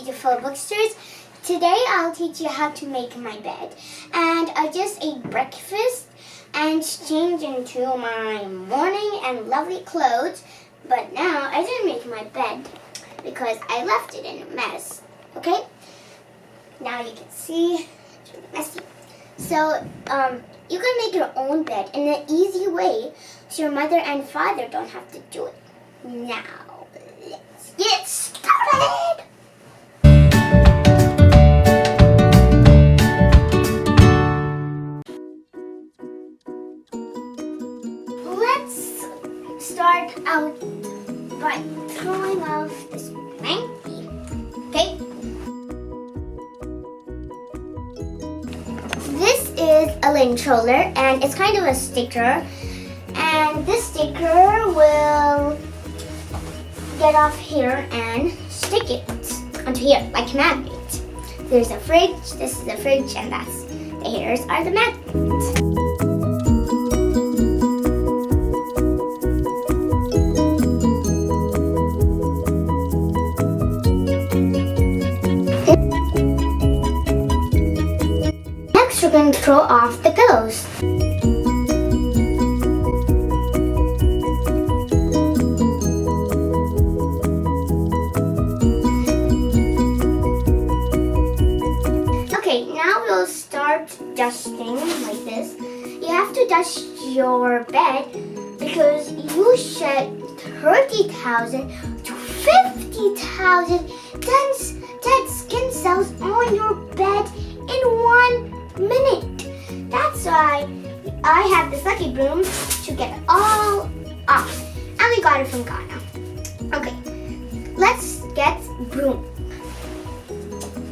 beautiful booksters. Today I'll teach you how to make my bed. And I just ate breakfast and changed into my morning and lovely clothes. But now I didn't make my bed because I left it in a mess. Okay? Now you can see it's really messy. So you can make your own bed in an easy way so your mother and father don't have to do it. Now, let's get started! Let's start out by throwing off this blankie. Okay? This is a lint roller and it's kind of a sticker. And this sticker will get off here and stick it onto here like a magnet. There's a fridge, this is the fridge, and that's the hairs are the magnets. Next, we're going to throw off the pillows. Okay, now we'll start dusting like this. You have to dust your bed because you shed 30,000 to 50,000 dead skin cells on your bed in 1 minute. That's why I have this lucky broom to get it all off. And we got it from Ghana. Okay, let's get broom.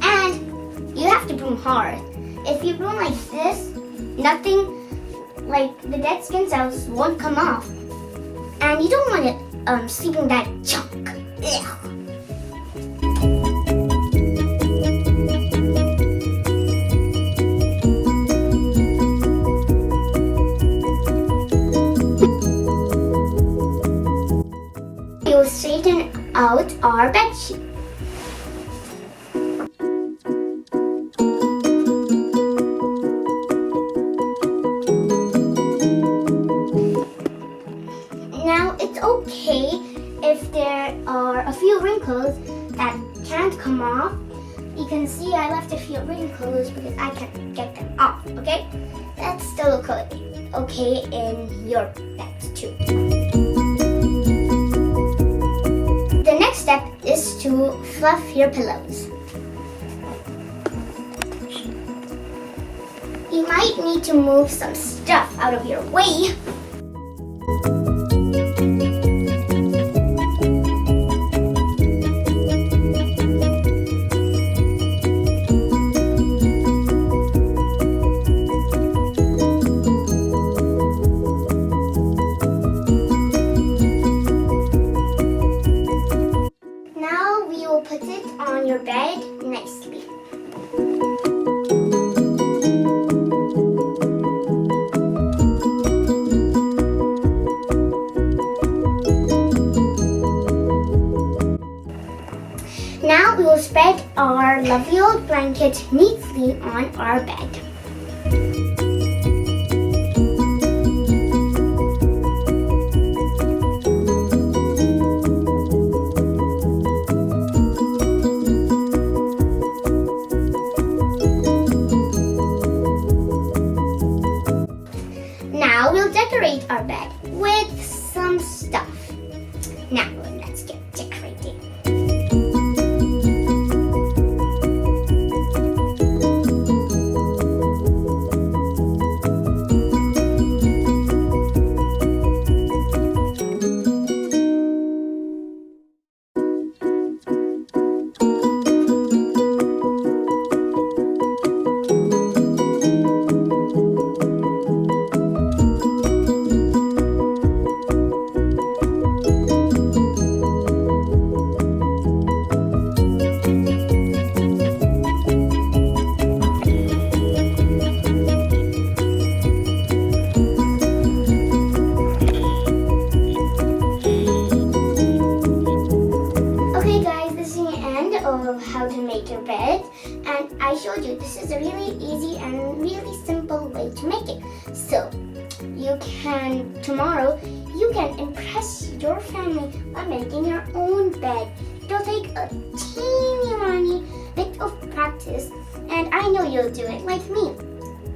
And you have to broom hard. If you broom like this, nothing like the dead skin cells won't come off. And you don't want it sleeping that junk. Ugh. We'll straighten out our bed sheet. Now it's okay if there are a few wrinkles that can't come off. You can see I left a few wrinkles because I can't get them off, okay? That's still okay in your bed too. The next step is to fluff your pillows. You might need to move some stuff out of your way. Now we will put it on your bed nicely. Now we will spread our lovely old blanket neatly on our bed. Now we'll decorate our bed with some stuff. Now let's get decorating. of how to make your bed, and I showed you this is a really easy and really simple way to make it. So tomorrow you can impress your family by making your own bed. It'll take a teeny bit of practice, and I know you'll do it like me.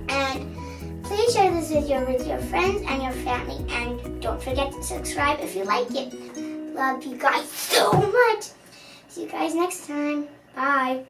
And please share this video with your friends and your family, and don't forget to subscribe if you like it. Love you guys so much. See you guys next time. Bye.